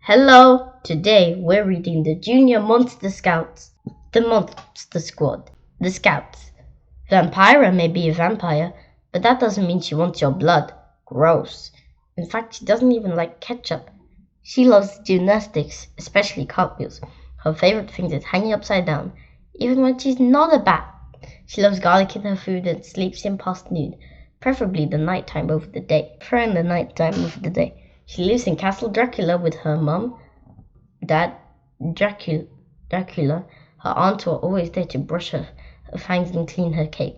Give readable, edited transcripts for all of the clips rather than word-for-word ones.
Hello! Today we're reading the Junior Monster Scouts, the Monster Squad, the Scouts. Vampyra may be a vampire, but that doesn't mean she wants your blood. Gross. In fact, she doesn't even like ketchup. She loves gymnastics, especially cartwheels. Her favorite thing is hanging upside down, even when she's not a bat. She loves garlic in her food and sleeps in past noon, preferably the nighttime over the day. She lives in Castle Dracula with her mum, dad, Dracula. Her aunts are always there to brush her fangs and clean her cake.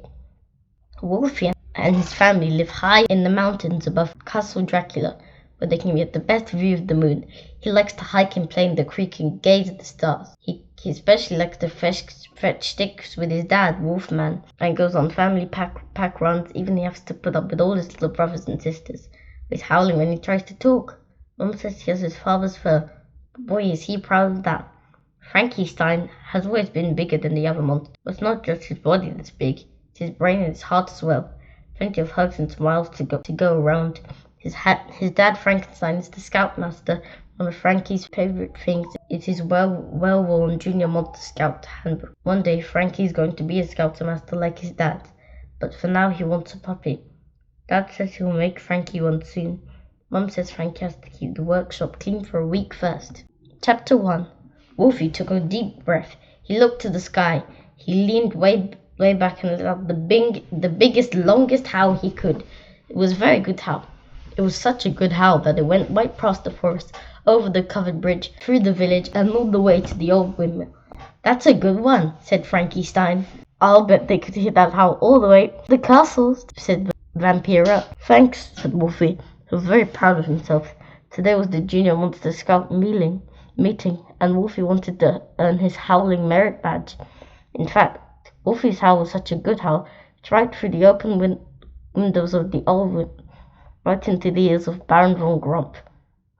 Wolfy and his family live high in the mountains above Castle Dracula, where they can get the best view of the moon. He likes to hike and play in the creek and gaze at the stars. He especially likes to fetch sticks with his dad, Wolfman, and goes on family pack runs. Even he has to put up with all his little brothers and sisters. He's howling when he tries to talk. Mum says he has his father's fur. But boy, is he proud of that. Frankenstein has always been bigger than the other monsters. But it's not just his body that's big, it's his brain and his heart as well. Plenty of hugs and smiles to go around. His dad Frankenstein is the scoutmaster. One of Franky's favorite things is his well-worn Junior Monster Scout handbook. One day Franky's going to be a scoutmaster like his dad, but for now he wants a puppy. Dad says he'll make Franky one soon. Mum says Franky has to keep the workshop clean for a week first. Chapter 1. Wolfy took a deep breath. He looked to the sky. He leaned way back and let out the biggest, longest howl he could. It was a very good howl. It was such a good howl that it went right past the forest, over the covered bridge, through the village, and all the way to the old windmill. That's a good one, said Frankenstein. I'll bet they could hear that howl all the way to the castle, said Vampyra. Thanks, said Wolfy, who was very proud of himself. Today was the Junior Monster Scout meeting, and Wolfy wanted to earn his howling merit badge. In fact, Wolfy's howl was such a good howl, it's right through the open windows of the old right into the ears of Baron Von Grump.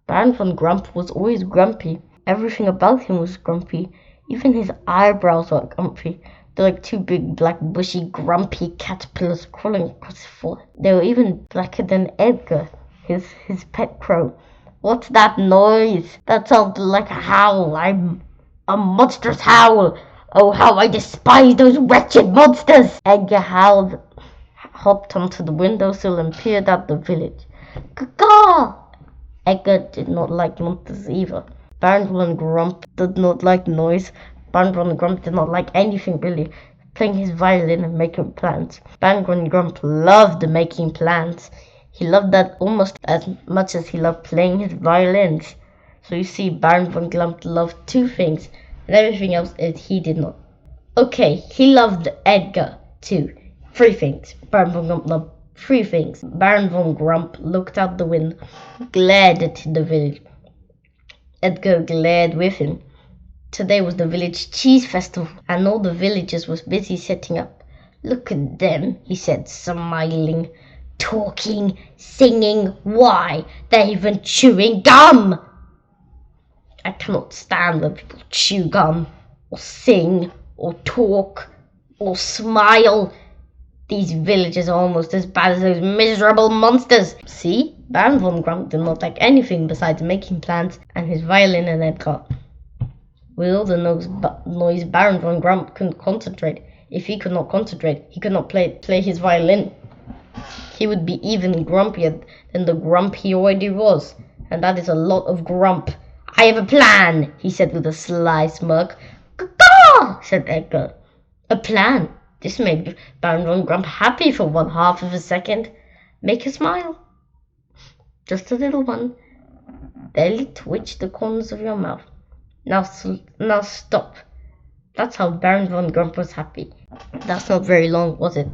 Baron Von Grump was always grumpy. Everything about him was grumpy. Even his eyebrows were grumpy. They're like two big, black, bushy, grumpy caterpillars crawling across his forehead. They were even blacker than Edgar, his pet crow. What's that noise? That sounds like a howl. I'm a monstrous howl. Oh, how I despise those wretched monsters! Edgar howled, hopped onto the windowsill and peered out the village. Caw! Edgar did not like monsters either. Baron Von Grump did not like noise. Baron Von Grump did not like anything really, playing his violin and making plans. Baron Von Grump loved making plans. He loved that almost as much as he loved playing his violins. So you see, Baron Von Grump loved two things, and everything else he did not. Okay, he loved Edgar too. Three things. Baron Von Grump loved three things. Baron Von Grump looked out the window, glared at the village. Edgar glared with him. Today was the village cheese festival, and all the villagers was busy setting up. Look at them, he said, smiling, talking, singing. Why, they're even chewing gum! I cannot stand when people chew gum, or sing, or talk, or smile. These villagers are almost as bad as those miserable monsters. See, Baron Von Grump did not like anything besides making plans and his violin and Edgar. With all the noise, Baron Von Grump couldn't concentrate. If he could not concentrate, he could not play his violin. He would be even grumpier than the grump he already was, and that is a lot of grump. I have a plan, he said with a sly smirk. Caw, said Edgar. A plan? This made Baron Von Grump happy for 1/2 of a second. Make a smile. Just a little one. Barely twitch the corners of your mouth. Now stop. That's how Baron Von Grump was happy. That's not very long, was it?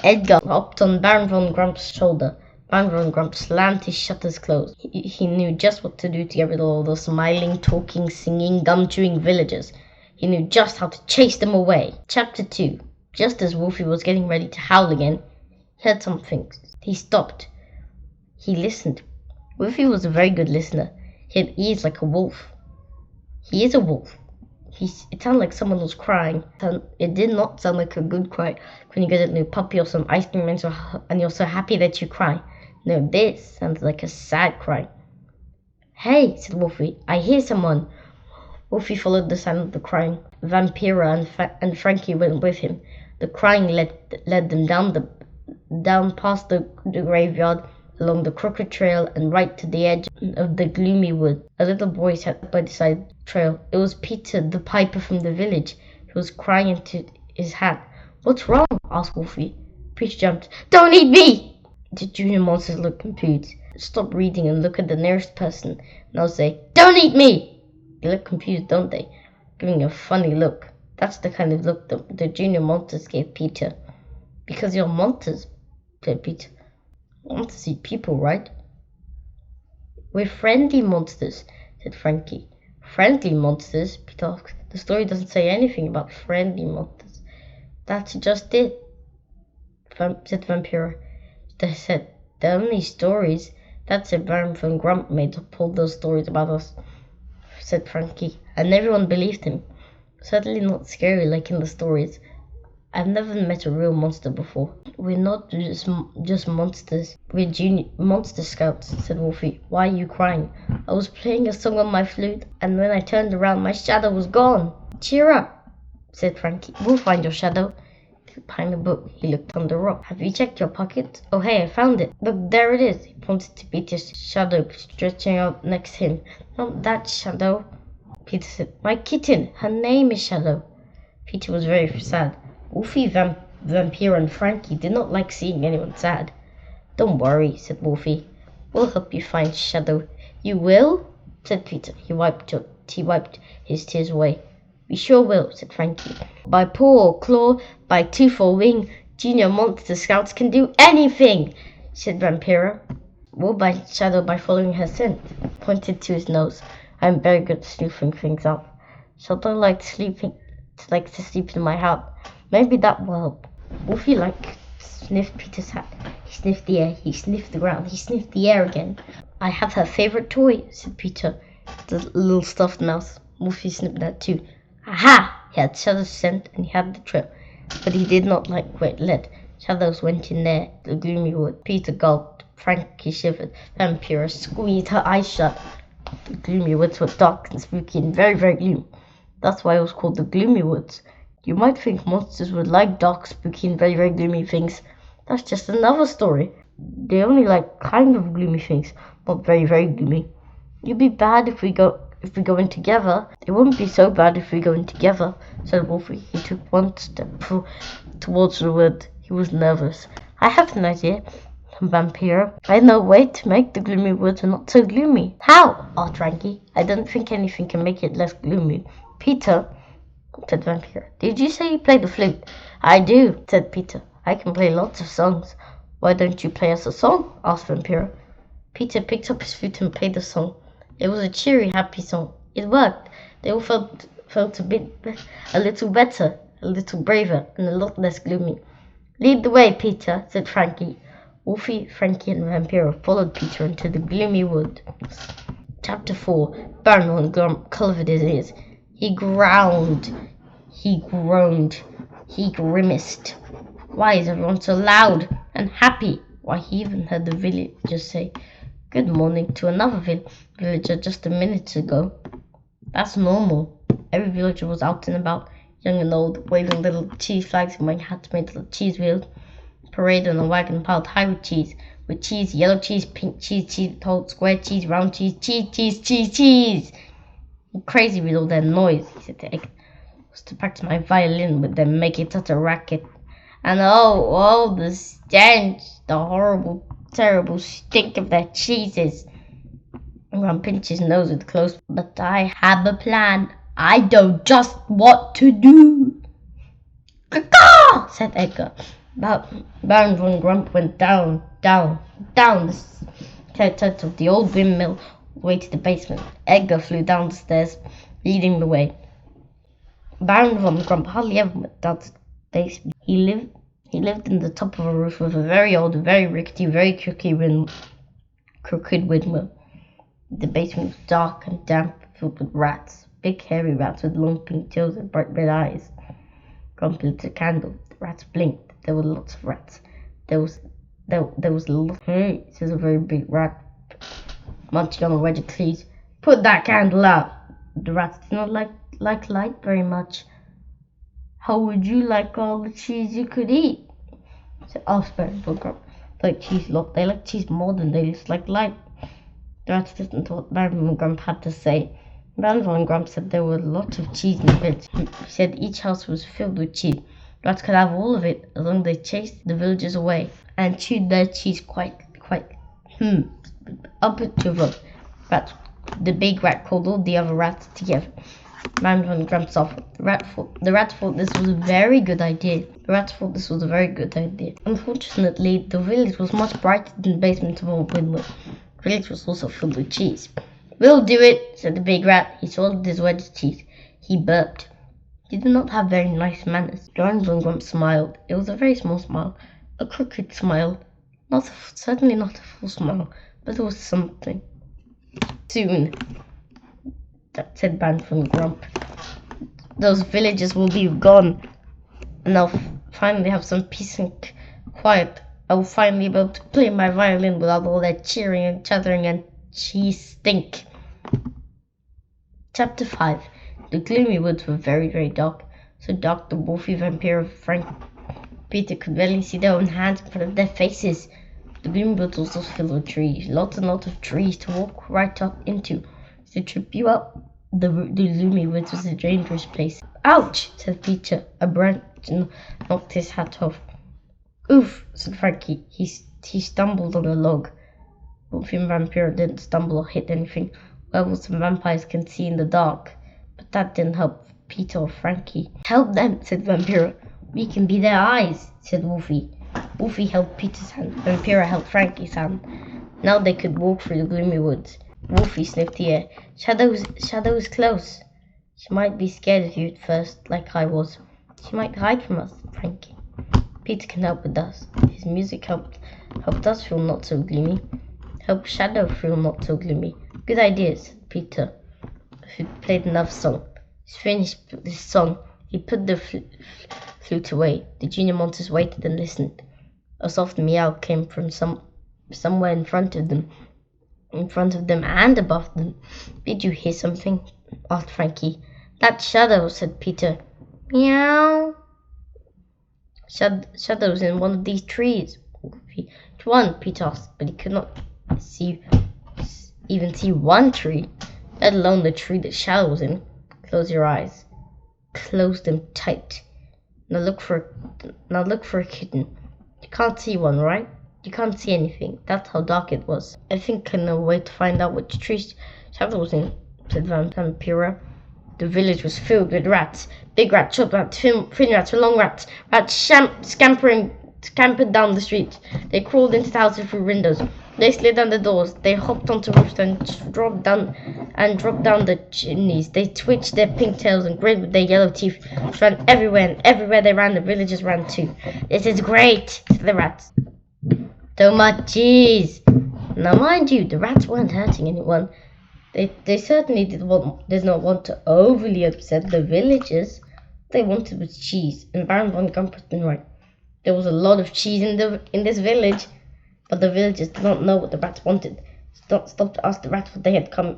Edgar hopped on Baron Von Grump's shoulder. Baron Von Grump slammed his shutters closed. He knew just what to do to get rid of all those smiling, talking, singing, gum-chewing villagers. He knew just how to chase them away. Chapter 2. Just as Wolfy was getting ready to howl again, he heard something. He stopped. He listened. Wolfy was a very good listener. He had ears like a wolf. He is a wolf. It sounded like someone was crying. It did not sound like a good cry when you get a new puppy or some ice cream and you're so happy that you cry. No, this sounds like a sad cry. Hey, said Wolfy, I hear someone. Wolfy followed the sound of the crying. Vampyra and Franky went with him. The crying led them down past the graveyard, along the crooked trail, and right to the edge of the gloomy wood. A little boy sat by the side trail. It was Peter, the piper from the village. He was crying into his hat. What's wrong? Asked Wolfy. Peter jumped. Don't eat me! The junior monsters looked confused. Stop reading and look at the nearest person, and I'll say, Don't eat me! They look confused, don't they? Giving a funny look. That's the kind of look the junior monsters gave Peter. Because you're monsters, said Peter. Monsters eat people, right? We're friendly monsters, said Franky. Friendly monsters? Peter asked. The story doesn't say anything about friendly monsters. That's just it, said Vampyra. They said, the only stories, that's a Baron Von Grump made up all those stories about us, said Franky, and everyone believed him. Certainly not scary like in the stories. I've never met a real monster before. We're not just monsters. We're junior monster scouts, said Wolfy. Why are you crying? I was playing a song on my flute, and when I turned around, my shadow was gone. Cheer up, said Franky. We'll find your shadow. Behind the book, he looked on the rock. Have you checked your pocket? Oh, hey, I found it. Look, there it is. He pointed to Peter's shadow stretching out next to him. Not that shadow, Peter said. My kitten. Her name is Shadow. Peter was very sad. Wolfy, Vampyra, and Franky did not like seeing anyone sad. Don't worry, said Wolfy. We'll help you find Shadow. You will? Said Peter. He wiped his tears away. We sure will, said Franky. By paw or claw, by tooth or wing, junior monster scouts can do anything, said Vampyra. We'll find Shadow by following her scent. Pointed to his nose. I'm very good at sniffing things up. Shadow likes to sleep in my hat. Maybe that will help. Wolfy sniffed Peter's hat. He sniffed the air. He sniffed the ground. He sniffed the air again. I have her favorite toy, said Peter. The little stuffed mouse. Wolfy sniffed that too. Aha! He had Shadow's scent and he had the trail. But he did not like where it led. Shadows went in there, the gloomy wood. Peter gulped. Franky shivered. Vampyra squeezed her eyes shut. The gloomy woods were dark and spooky and very, very gloomy. That's why it was called the Gloomy Woods. You might think monsters would like dark, spooky, and very, very gloomy things. That's just another story. They only like kind of gloomy things, not very, very gloomy. It'd be bad if we go in together. It wouldn't be so bad if we go in together, said Wolfy. He took one step towards the wood. He was nervous. I have an idea, Vampyra. I know a way to make the gloomy woods not so gloomy. How? Asked Franky. I don't think anything can make it less gloomy. Peter, said Vampyra. Did you say you play the flute? I do, said Peter. I can play lots of songs. Why don't you play us a song? Asked Vampyra. Peter picked up his flute and played the song. It was a cheery, happy song. It worked. They all felt a little better, a little braver, and a lot less gloomy. Lead the way, Peter, said Franky. Wolfy, Franky, and Vampyra followed Peter into the gloomy wood. Chapter 4. Baron Von Grump covered his ears. He growled. He groaned. He grimaced. Why is everyone so loud and happy? Why, he even heard the villagers say good morning to another villager just a minute ago. That's normal. Every villager was out and about, young and old, waving little cheese flags and wearing hats made of cheese wheels. Parade on a wagon piled high with cheese, yellow cheese, pink cheese, cheese with holes, square cheese, round cheese, cheese. I'm crazy with all that noise, he said to Egg. I was to practice my violin with them making such a racket. And oh, the stench, the horrible, terrible stink of their cheeses. Grump pinched his nose with close. But I have a plan. I know just what to do. Caw, said Edgar. Baron Von Grump went down the stairs of the old windmill, all the way to the basement. Edgar flew down the stairs, leading the way. Baron Von Grump hardly ever went down the basement. He lived in the top of a roof with a very old, very rickety, very crooked windmill. The basement was dark and damp, filled with rats, big hairy rats with long pink tails and bright red eyes. Grump lit a candle. The rats blinked. There were lots of rats. There was a little. Hey, says a very big rat, munching on a wedge of cheese. Put that candle out. The rats did not like light very much. How would you like all the cheese you could eat? Asked Baron Von Grump. Like cheese, look, they like cheese more than they like light. The rats listened to what Baron Von Grump had to say. Baron Von Grump said there were lots of cheese in the village. He said each house was filled with cheese. The rats could have all of it as long as they chased the villagers away and chewed their cheese quite up to the rat. The big rat called all the other rats together. Baron Von Grump's off. The rats thought this was a very good idea. Unfortunately, the village was much brighter than the basement of Old Windmill. The village was also filled with cheese. We'll do it, said the big rat. He swallowed his wedged teeth. He burped. He did not have very nice manners. Baron Von Grump smiled. It was a very small smile. A crooked smile. Certainly not a full smile, but it was something. Soon, said Baron Von Grump, those villagers will be gone, and I'll finally have some peace and quiet. I will finally be able to play my violin without all that cheering and chattering and cheese stink. Chapter 5. The gloomy woods were very, very dark. So dark the Wolfy, Vampyra, Franky, Peter could barely see their own hands in front of their faces. The gloomy woods was also filled with trees. Lots and lots of trees to walk right up into. To trip you up. The gloomy woods was a dangerous place. Ouch! Said Peter. A branch knocked his hat off. Oof! Said Franky. He stumbled on a log. Wolfy and Vampyra didn't stumble or hit anything. Werewolves and vampires can see in the dark. But that didn't help Peter or Franky. Help them, said Vampyra. We can be their eyes, said Wolfy. Wolfy held Peter's hand. Vampyra held Franky's hand. Now they could walk through the gloomy woods. Wolfy sniffed the air. Shadow is close. She might be scared of you at first, like I was. She might hide from us, Franky. Peter can help with us. His music helped us feel not so gloomy. Help Shadow feel not so gloomy. Good idea, said Peter, who played another song. He's finished this song. He put the flute away. The junior monsters waited and listened. A soft meow came from somewhere in front of them and above them. Did you hear something? Asked Franky. That's Shadow, said Peter. Meow. Shadow's in one of these trees. Which one? Peter asked, but he could not even see one tree, let alone the tree that Shadow was in. Close your eyes. Close them tight. Now look for a kitten. You can't see one, right? You can't see anything. That's how dark it was. I think I know a way to find out which tree Shadow was in, said Vampyra. The village was filled with rats. Big rats, short rats, thin rats, long rats. Rats scampered down the street. They crawled into the houses through windows. They slid down the doors. They hopped onto roofs and dropped down the chimneys. They twitched their pink tails and grinned with their yellow teeth. They ran everywhere, and everywhere they ran, the villagers ran too. This is great, said the rats. So much cheese. Now, mind you, the rats weren't hurting anyone. They certainly did not want to overly upset the villagers. What they wanted was cheese, and Baron Von Grump had been right. There was a lot of cheese in this village, but the villagers did not know what the rats wanted. Stopped to ask the rats what they had coming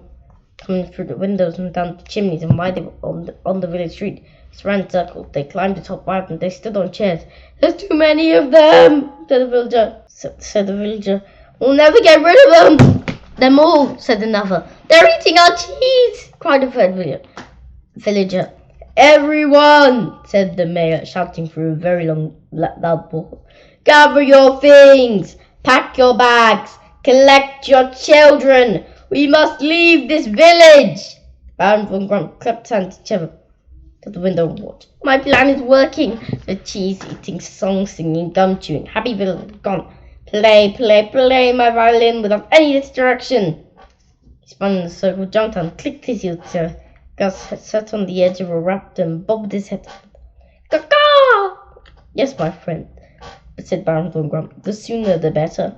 through the windows and down the chimneys, and why they were on the village street. They ran in circles. They climbed the top right, and they stood on chairs. There's too many of them, said the villager. We'll never get rid of them all, said another. They're eating our cheese, cried a third villager. Everyone, said the mayor, shouting through a very long, loud ball. Gather your things, pack your bags, collect your children. We must leave this village. Baron Von Grump clapped hands to each other to the window and watched. My plan is working. The cheese-eating, song-singing, gum-chewing, happy village gone. Play, play, play my violin without any distraction. He spun in a circle, jumped and clicked his heels together. Gus sat on the edge of a raft and bobbed his head. Caw-caw! Yes, my friend, said Baron Von Grump. The sooner the better.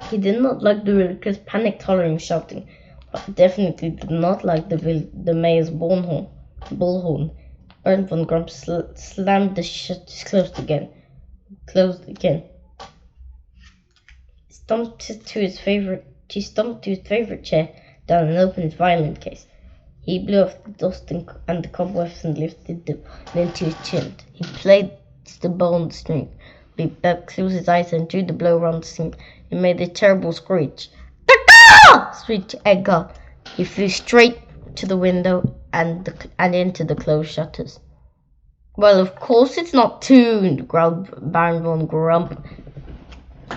He did not like the villagers' panic-tolerant shouting, but definitely did not like the mayor's bullhorn. Baron Von Grump slammed the shutters closed again. He stumped to his favorite chair, down and opened his violin case. He blew off the dust and the cobwebs and lifted them into his chin. He played the bow on the string. He closed his eyes and drew the blow round the seam. It made a terrible screech. "Caw!" shrieked Edgar. He flew straight to the window and into the closed shutters. "Well, of course it's not tuned," growled Baron Von Grump,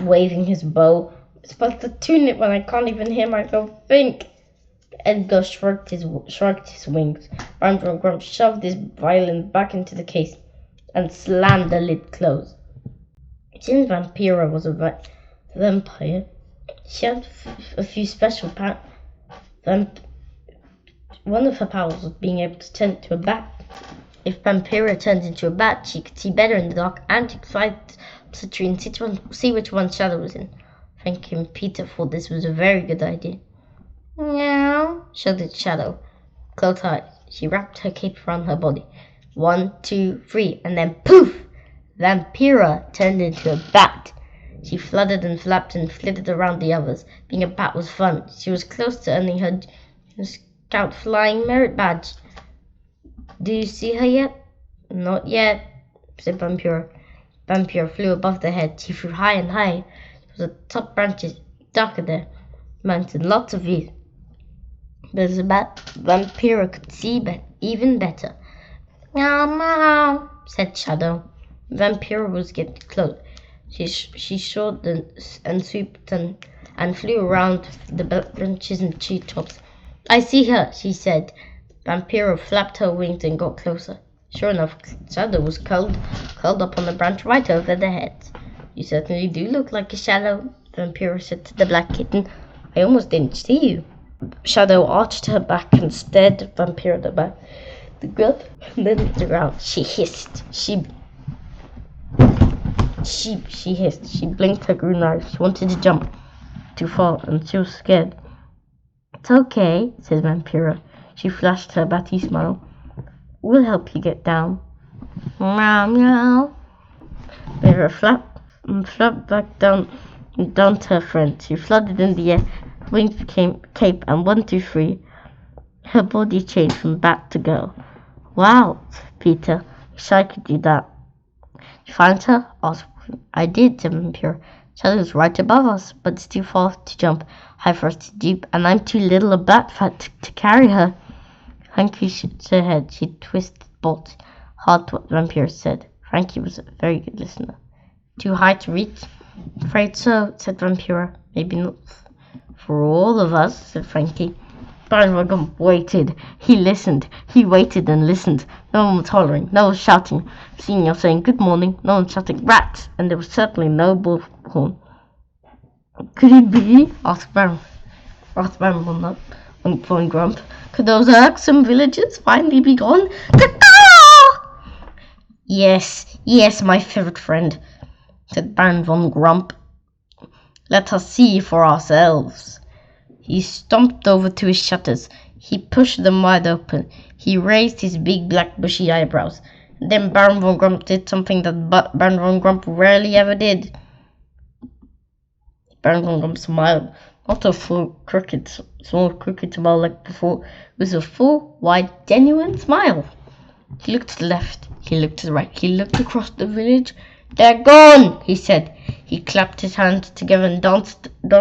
waving his bow. "I'm supposed to tune it when I can't even hear myself think." Edgar shrugged his wings. Baron Von Grump shoved his violin back into the case and slammed the lid closed. Since Vampyra was a vampire, she had a few special powers. One of her powers was being able to turn into a bat. If Vampyra turned into a bat, she could see better in the dark, and she could fly up the tree and see which one's shadow was in. Franky and Peter thought this was a very good idea. "Meow," shouted Shadow. Close her eyes. She wrapped her cape around her body. 1, 2, 3, and then poof! Vampyra turned into a bat. She fluttered and flapped and flitted around the others. Being a bat was fun. She was close to earning her Scout Flying Merit Badge. "Do you see her yet?" "Not yet," said Vampyra. Vampyra flew above their head. She flew high and high. It was the top branches, darker there. Mountain, lots of views. But as a bat, Vampyra could see even better. "Meow, meow," said Shadow. Vampyra was getting close. She soared and swooped and flew around the branches and tree tops. "I see her," she said. Vampyra flapped her wings and got closer. Sure enough, Shadow was curled up on the branch right over their heads. "You certainly do look like a shadow," Vampyra said to the black kitten. "I almost didn't see you." Shadow arched her back and stared at Vampyra the back. The grub then looked around. She hissed. She hissed. She blinked her green eyes. She wanted to jump too far, and she was scared. "It's okay," said Vampyra. She flashed her batty smile. "We'll help you get down." "Meow, meow." Vampyra flapped back down to her friend. She fluttered in the air. Wings became cape, and 1, 2, 3. Her body changed from bat to girl. "Wow," said Peter. "Wish I could do that." "You find her?" asked Wolfy. "I did," said Vampyra. "Shadow's right above us, but it's too far to jump, high for us to dupe, and I'm too little a bat fat to carry her." Franky shook her head. She twisted bolt hard to what Vampyra said. Franky was a very good listener. "Too high to reach?" "Afraid so," said Vampyra. "Maybe not for all of us," said Franky. Baron Von Grump waited. He listened. He waited and listened. No one was hollering. No one was shouting. Seeing or saying good morning. No one was shouting rats. And there was certainly no bullhorn. "Could it be?" asked Baron Von Grump. "Could those irksome villagers finally be gone?" "Caw-caw!" Yes, my favourite friend," said Baron Von Grump. "Let us see for ourselves." He stomped over to his shutters. He pushed them wide open. He raised his big black bushy eyebrows. Then Baron Von Grump did something that Baron Von Grump rarely ever did. Baron Von Grump smiled. Not a small crooked smile like before. It was a full, wide, genuine smile. He looked to the left. He looked to the right. He looked across the village. "They're gone," he said. He clapped his hands together and danced a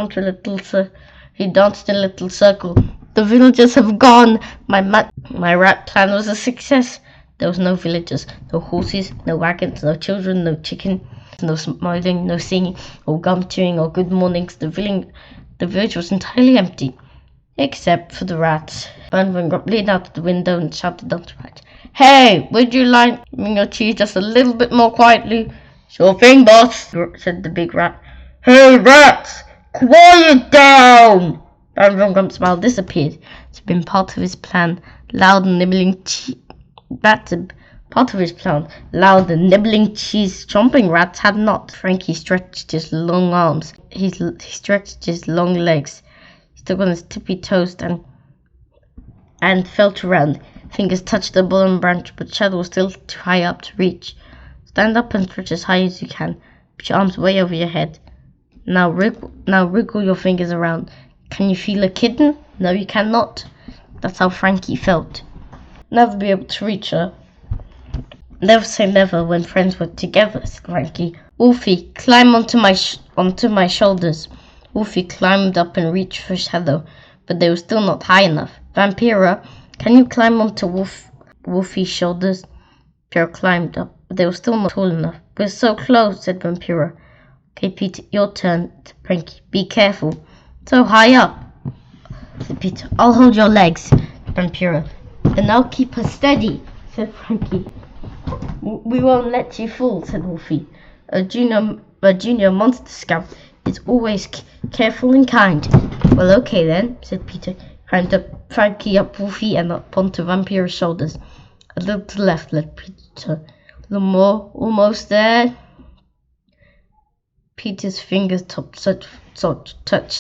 little circle. "The villagers have gone. My rat plan was a success. There was no villagers, no horses, no wagons, no children, no chicken, no smiling, no singing, or gum chewing, or good mornings. The village was entirely empty, except for the rats." Baron Von Grump leaned out of the window and shouted down to the rat, "Hey, would you like your cheese just a little bit more quietly?" "Sure thing, boss," said the big rat. "Hey, rats! Quiet down!" Baron Von Grump's smile disappeared. It had been part of his plan. Loud and nibbling cheese chomping rats had not. Franky stretched his long arms. He stretched his long legs. He stood on his tippy toes and felt around. Fingers touched the bottom branch, but Shadow was still too high up to reach. "Stand up and stretch as high as you can. Put your arms way over your head. Now wriggle your fingers around. Can you feel a kitten?" No, you cannot. That's how Franky felt. Never be able to reach her. Never say never when friends were together, said Franky. Wolfy, climb onto my shoulders. Wolfy climbed up and reached for Shadow, but they were still not high enough. Vampyra, can you climb onto Wolfy's shoulders? Vampyra climbed up, but they were still not tall enough. We're so close, said Vampyra. Okay, Peter, your turn, said Franky. Be careful. So high up, said Peter. I'll hold your legs, Vampyra. And I'll keep her steady, said Franky. We won't let you fall, said Wolfy. A junior monster scout is always careful and kind. Well, okay then, said Peter. Climbed up Franky, up Wolfy, and up onto Vampyra's shoulders. A little to the left, led Peter. A little more, almost there. Peter's fingers touched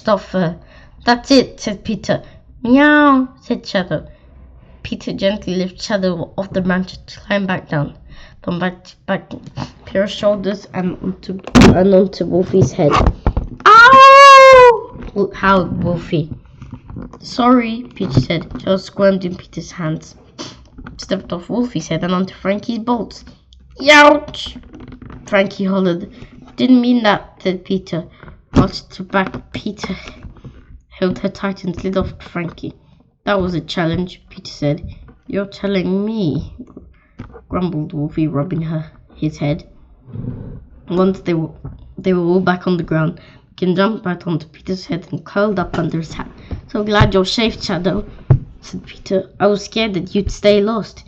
off her. That's it, said Peter. Meow, said Shadow. Peter gently lifted Shadow off the branch to climb back down. From back Vampyra's shoulders and onto Wolfy's head. Ow! Howled Wolfy. Sorry, Peter said. Shadow squirmed in Peter's hands. Stepped off Wolfy's head and onto Franky's bolts. Youch! Franky hollered. Didn't mean that, said Peter. Arched to back, Peter held her tight and slid off Franky. That was a challenge, Peter said. You're telling me, grumbled Wolfy, rubbing his head. Once they were all back on the ground, Ken jumped right onto Peter's head and curled up under his hat. So glad you're safe, Shadow, said Peter. I was scared that you'd stay lost.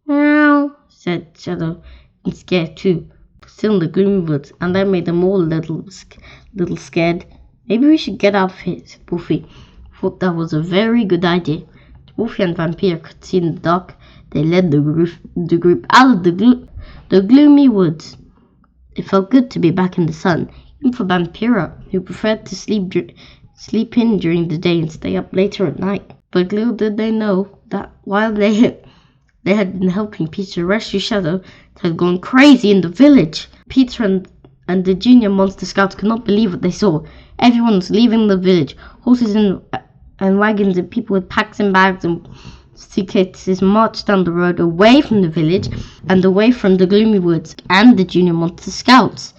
Meow, said Shadow, and scared too. Still in the gloomy woods, and that made them all a little scared. Maybe we should get out of here, said Wolfy. Thought that was a very good idea. Wolfy and Vampyra could see in the dark. They led the group out of the gloomy woods. It felt good to be back in the sun, even for Vampyra, who preferred to sleep in during the day and stay up later at night. But little did they know that while they had been helping Peter rescue Shadow, it had gone crazy in the village. Peter and the junior monster scouts could not believe what they saw. Everyone was leaving the village. Horses and wagons and people with packs and bags and suitcases marched down the road away from the village and away from the gloomy woods and the junior monster scouts.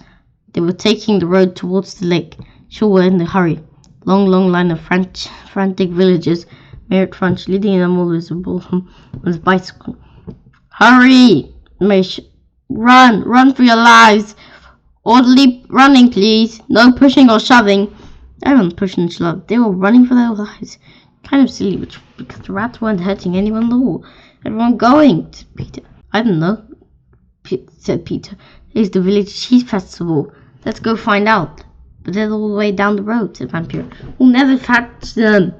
They were taking the road towards the lake. Sure were in a hurry. Long line of frantic villagers. Merritt Funch leading them all visible on his bicycle. Hurry! Run for your lives! Orderly running, please. No pushing or shoving. Everyone pushed and shoved. They were running for their lives. Kind of silly, because the rats weren't hurting anyone at all. Everyone going, said Peter. I don't know, said Peter. It's the village cheese festival. Let's go find out. But they're all the way down the road, said Vampyra. We'll never catch them.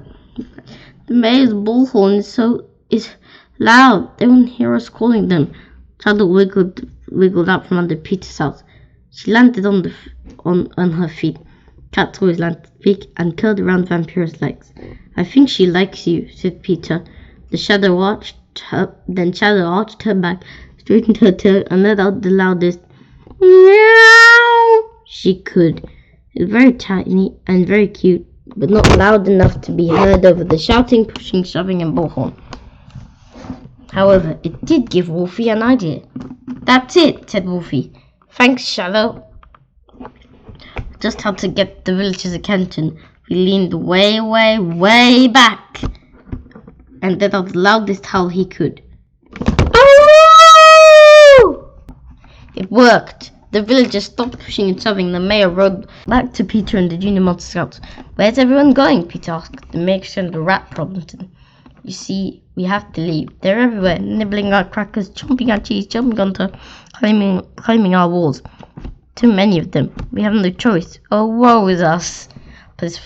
The mayor's bullhorn is loud. They won't hear us calling them. Shadow wiggled out from under Peter's house. She landed on her feet. Cats always land big and curled around Vampyra's legs. I think she likes you, said Peter. Shadow arched her back, straightened her tail, and let out the loudest meow she could. It was very tiny and very cute, but not loud enough to be heard over the shouting, pushing, shoving, and bullhorn. However, it did give Wolfy an idea. That's it, said Wolfy. Thanks, Shadow. Just how to get the villagers' attention. We leaned way back and let out the loudest howl he could. Oh! It worked. The villagers stopped pushing and shoving. The mayor rode back to Peter and the junior monster scouts. Where's everyone going? Peter asked. The mayor explained the rat problem to them. You see, we have to leave. They're everywhere, nibbling our crackers, chomping our cheese, jumping onto, climbing our walls. Too many of them. We have no choice. Oh, woe is us. But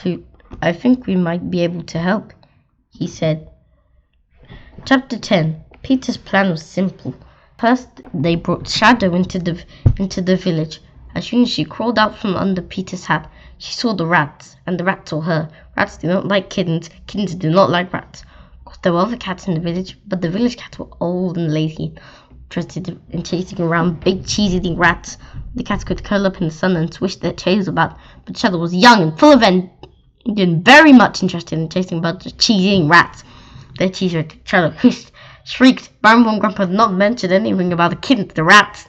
I think we might be able to help, he said. Chapter 10. Peter's plan was simple. First, they brought Shadow into the village. As soon as she crawled out from under Peter's hat, she saw the rats, and the rats saw her. Rats do not like kittens. Kittens do not like rats. Of course, there were other cats in the village, but the village cats were old and lazy, interested in chasing around big cheese-eating rats. The cats could curl up in the sun and swish their tails about, but Shadow was young and full of Been very much interested in chasing about the cheese-eating rats. Their cheese ate each other, hissed, shrieked. Baron Von Grump had not mentioned anything about the kittens, the rats.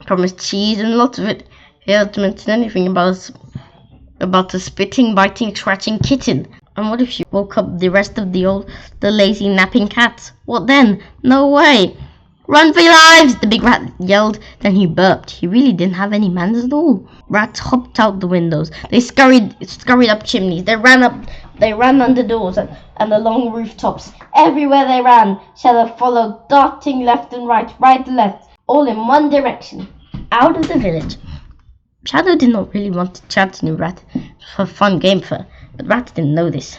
Promised cheese and lots of it. He hadn't mentioned anything about the spitting, biting, scratching kitten. And what if you woke up the rest of the lazy napping cats? What then? No way! Run for your lives! The big rat yelled. Then he burped. He really didn't have any manners at all. Rats hopped out the windows. They scurried up chimneys. They ran under doors and along rooftops. Everywhere they ran, Shadow followed, darting left and right and left, all in one direction, out of the village. Shadow did not really want to chat to new Rat for a fun game for, but Rats didn't know this.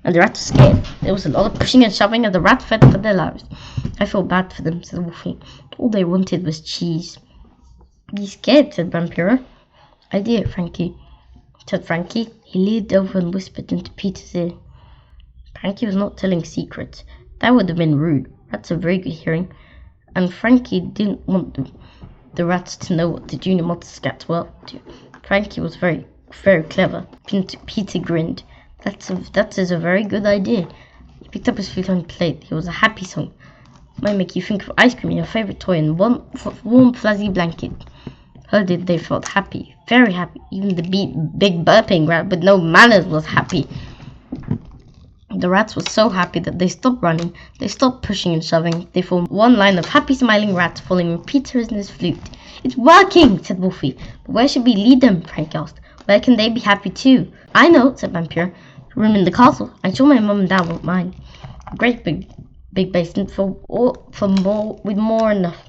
And the rats were scared. There was a lot of pushing and shoving, and the rat fed for their lives. I felt bad for them, said Wolfy. All they wanted was cheese. Be scared, said Vampyra. I did, Franky, said Franky. He leaned over and whispered into Peter's ear. Franky was not telling secrets. That would have been rude. Rats have very good hearing, and Franky didn't want the rats to know what the junior monster scats were up to. Franky was very, very clever. Peter grinned. That is a very good idea. He picked up his flute and played. It was a happy song. Might make you think of ice cream, your favorite toy, and warm fuzzy blanket. Heard it, they felt happy, very happy. Even the big burping rat with no manners was happy. The rats were so happy that they stopped running. They stopped pushing and shoving. They formed one line of happy smiling rats following Peter and his flute. It's working, said Wolfy. But where should we lead them? Frank asked. Where can they be happy too? I know, said Vampyra. Room in the castle. I'm sure my mum and dad won't mind. A great big basement with more enough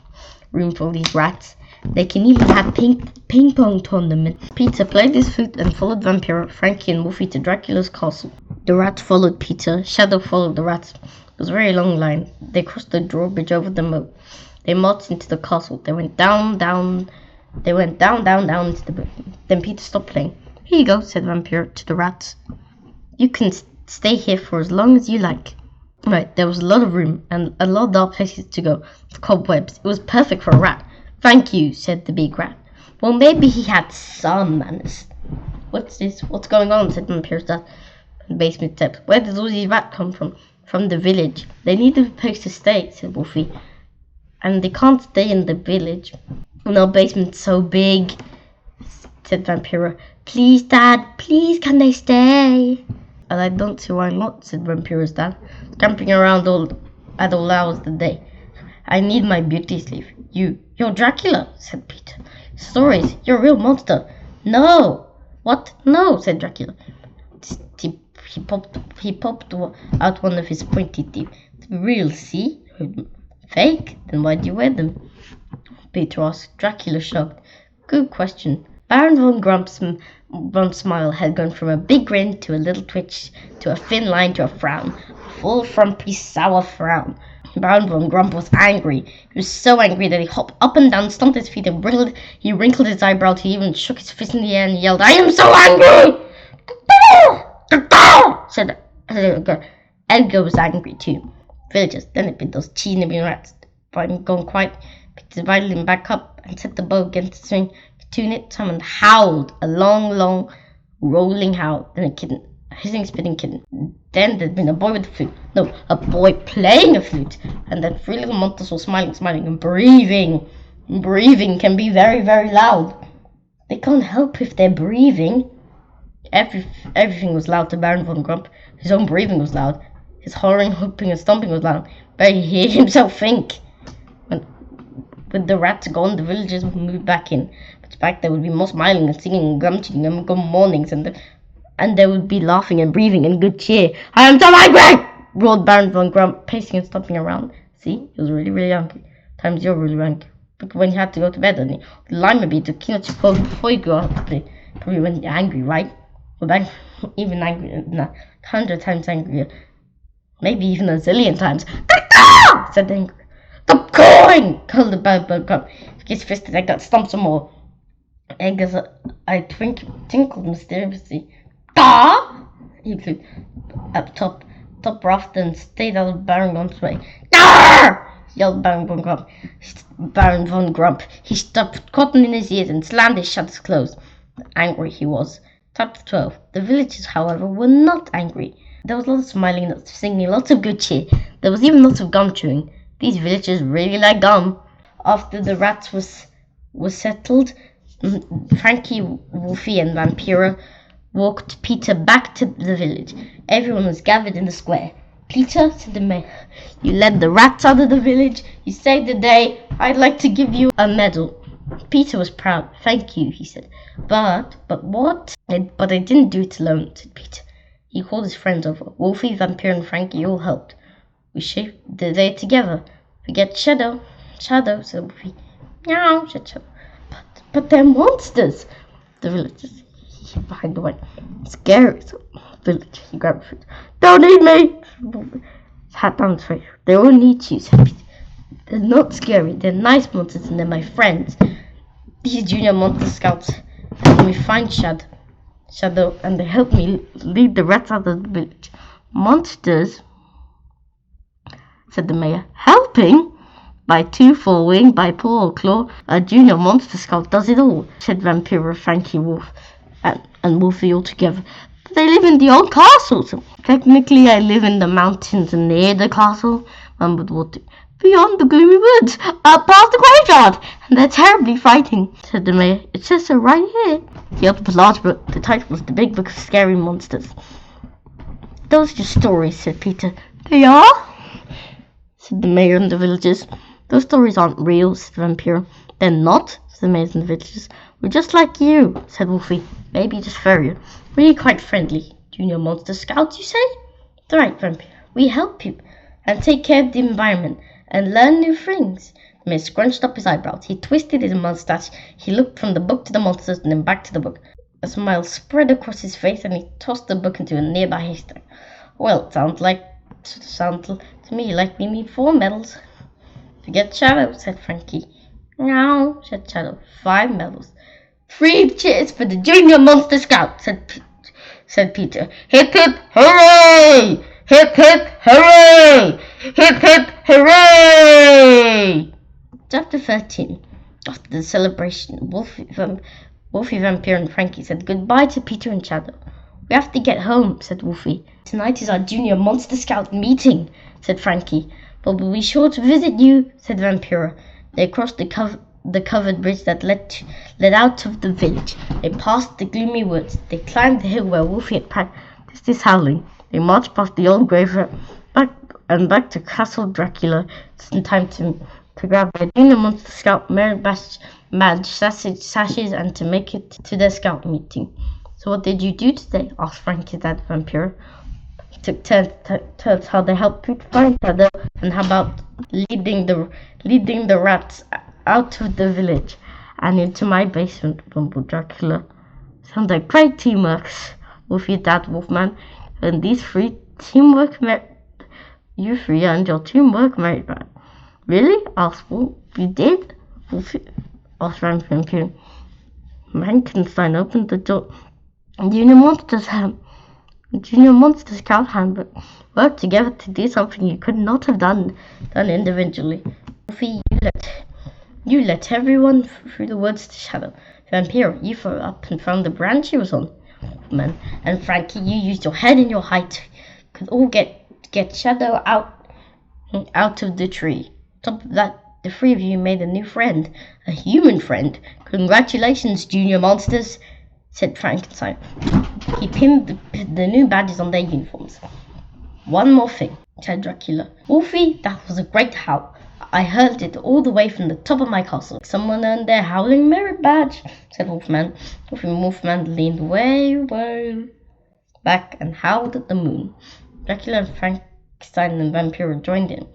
room for these rats. They can even have ping pong tournament. Peter played his flute and followed Vampyra, Franky, and Wolfy to Dracula's castle. The rats followed Peter. Shadow followed the rats. It was a very long line. They crossed the drawbridge over the moat. They marched into the castle. They went down into the building. Then Peter stopped playing. Here you go, said Vampyra to the rats. You can stay here for as long as you like. Right, there was a lot of room and a lot of dark places to go. The cobwebs. It was perfect for a rat. Thank you, said the big rat. Well, maybe he had some manners. What's this? What's going on? Said Vampyra's dad. The basement steps. Where did all these rats come from? From the village. They need a place to stay, said Wolfy. And they can't stay in the village. No basement's so big, said Vampyra. Please, Dad, please, can they stay? And I don't see why not, said Vampyra's dad, jumping around at all hours of the day. I need my beauty sleep. You're Dracula, said Peter. Stories, you're a real monster. No. What? No, said Dracula. He popped out one of his pointy teeth. Real, see? Fake? Then why do you wear them? Peter asked. Dracula shrugged. Good question. Baron Von Grump's smile had gone from a big grin to a little twitch, to a thin line to a frown. A full, frumpy, sour frown. Baron Von Grump was angry. He was so angry that he hopped up and down, stomped his feet, and wrinkled his eyebrows. He even shook his fist in the air and yelled, I am so angry! said Edgar. Edgar was angry too. Villagers, then it bit those cheese-nibbling rats. Brian gone quiet, picked his violin back up and set the bow against the string. To tune it, someone howled, a long, rolling howl. Then a kitten, a hissing, spitting kitten. Then there'd been a boy with a flute. No, a boy playing a flute. And then three little monsters were smiling, and breathing. Breathing can be very, very loud. They can't help if they're breathing. Everything was loud to Baron Von Grump. His own breathing was loud. His hollering, whooping, and stomping was loud. But he heard himself think. With the rats gone, the villagers would move back in. But back there would be more smiling and singing and grunting and good mornings, and there would be laughing and breathing and good cheer. I am so angry! Roared Baron Von Grump, pacing and stomping around. See, he was really, really angry. Times you're really angry. But when he had to go to bed, and the line would be to kill you before you go out to play. Probably when you're angry, right? Well, even angry, 100 times angrier. Maybe even a zillion times. Said the angry. Stop calling! Called the Baron Von Grump. His fist like that, stomp some more. Edgar's eye tinkled mysteriously. Da! He flew up top raft and stayed out of Baron Grump's way. Da! Yelled Baron Von Grump. He stuffed cotton in his ears and slammed his shutters closed. Angry he was. Chapter 12. The villagers, however, were not angry. There was lots of smiling, lots of singing, lots of good cheer. There was even lots of gum chewing. These villagers really like gum. After the rats was settled, Franky, Wolfy, and Vampyra walked Peter back to the village. Everyone was gathered in the square. Peter, said the mayor, you led the rats out of the village. You saved the day. I'd like to give you a medal. Peter was proud. Thank you, he said. But what? But I didn't do it alone, said Peter. He called his friends over. Wolfy, Vampyra, and Franky all helped. We shaped the day together. Forget Shadow. Shadow, said Wolfy. Meow, said Shadow. But they're monsters. The villagers behind the way. Scary, said village. He grabbed food. Don't eat me! His hat down his face. They all need you, said Peter. They're not scary. They're nice monsters and they're my friends. These junior monster scouts help me find Shadow, and they help me lead the rats out of the village. Monsters, said the mayor. Helping? By tooth or wing, by paw or claw, a junior monster scout does it all, said Vampyra, Franky, Wolf, and Wolfy all together. But they live in the old castle. So technically, I live in the mountains near the castle, mumbled Wolfy. Beyond the gloomy woods, up past the graveyard, and they're terribly frightening, said the mayor. It says so right here. He opened a large book. The title was The Big Book of Scary Monsters. Those are just stories, said Peter. They are? Said the mayor and the villagers. Those stories aren't real, said Vampyra. They're not, said the mayor and the villagers. We're just like you, said Wolfy. Maybe just furrier. Really quite friendly. Junior monster scouts, you say? That's right, Vampyra. We help you and take care of the environment and learn new things. The mayor scrunched up his eyebrows. He twisted his mustache. He looked from the book to the monsters and then back to the book. A smile spread across his face and he tossed the book into a nearby haystack. Well, it sounds to me like we need 4 medals. Forget Shadow, said Franky. No, said Shadow. 5 medals. 3 cheers for the junior monster scout, said Peter. Hip hip hooray! Hip hip hooray! Hip hip hooray! Chapter 13. After the celebration, Wolfy, Vampyra, and Franky said goodbye to Peter and Shadow. We have to get home, said Wolfy. Tonight is our junior monster scout meeting, said Franky. But we'll be sure to visit you, said Vampyra. They crossed the covered bridge that led out of the village. They passed the gloomy woods. They climbed the hill where Wolfy had practiced his howling. They marched past the old graveyard back to Castle Dracula just in time to grab their junior monster scout merit badge sashes and to make it to their scout meeting. So what did you do today? Asked Franky's dad, Vampyra. He took turns to tell us how they helped Peter find each other and how about leading the rats out of the village and into my basement, mumbled Dracula. Sounds like great teamwork, Wolfy, Dad, Wolfman, and these 3 teamwork merit. You 3 earned your teamwork merit badge. Really? Asked Wolf. You did? Wolfy asked Vampyra. Frankenstein opened the door. Junior Monster Scout Handbook. Work together to do something you could not have done individually. Wolfy, you let everyone through the woods to Shadow. Vampyra, you flew up and found the branch he was on. Man, and Franky, you used your head and your height. Could all get Shadow out of the tree. Top of that, the 3 of you made a new friend, a human friend. Congratulations, junior monsters, said Frankenstein. He pinned the new badges on their uniforms. One more thing, said Dracula. Wolfy, that was a great howl. I heard it all the way from the top of my castle. Someone earned their howling merit badge, said Wolfman. Wolfman leaned way back and howled at the moon. Dracula and Frankenstein and Vampyra joined in.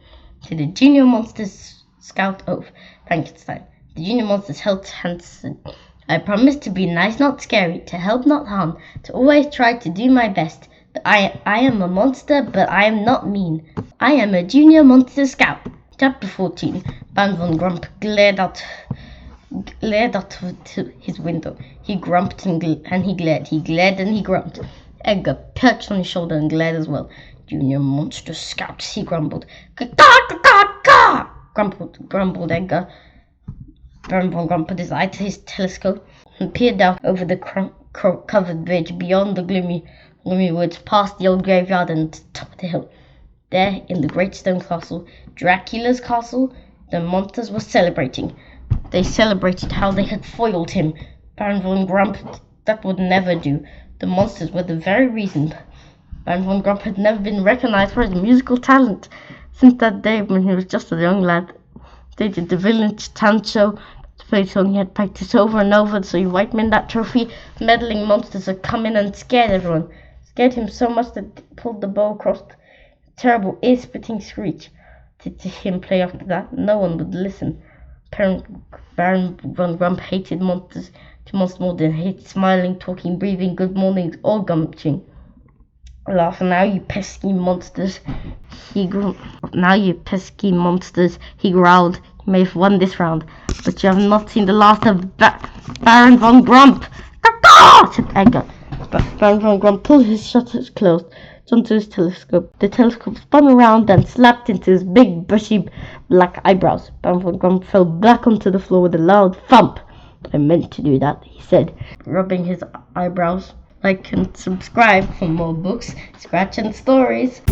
To the junior monsters scout oath, Frankenstein. The junior monsters held hands. I promise to be nice, not scary, to help, not harm, to always try to do my best. But I am a monster, but I am not mean. I am a junior monster scout. Chapter 14. Baron Von Grump glared out of his window. He grumped and he glared. He glared and he grumped. Edgar perched on his shoulder and glared as well. Junior monster scouts, he grumbled. Ka-ka-ka-ka-ka! Grumbled Edgar. Baron Von Grump put his eye to his telescope and peered out over the covered bridge beyond the gloomy woods, past the old graveyard and to the top of the hill. There, in the great stone castle, Dracula's castle, the monsters were celebrating. They celebrated how they had foiled him. Baron Von Grump, that would never do. The monsters were the very reason. Baron Von Grump had never been recognized for his musical talent since that day when he was just a young lad. They did the village town show, the play song he had practiced over and over, so he white men that trophy. Meddling monsters had come in and scared everyone. Scared him so much that he pulled the bow across the terrible ear-splitting screech. To him play after that, no one would listen. Baron Von Grump hated monsters more than hated smiling, talking, breathing, good mornings, or gumping. Laugh now, you pesky monsters, he growled. You may have won this round, but you have not seen the last of Baron Von Grump. Said Edgar. Baron Von Grump pulled his shutters closed, jumped to his telescope. The telescope spun around and slapped into his big, bushy, black eyebrows. Baron Von Grump fell back onto the floor with a loud thump. I meant to do that, he said, rubbing his eyebrows. Like and subscribe for more books, scratch and stories.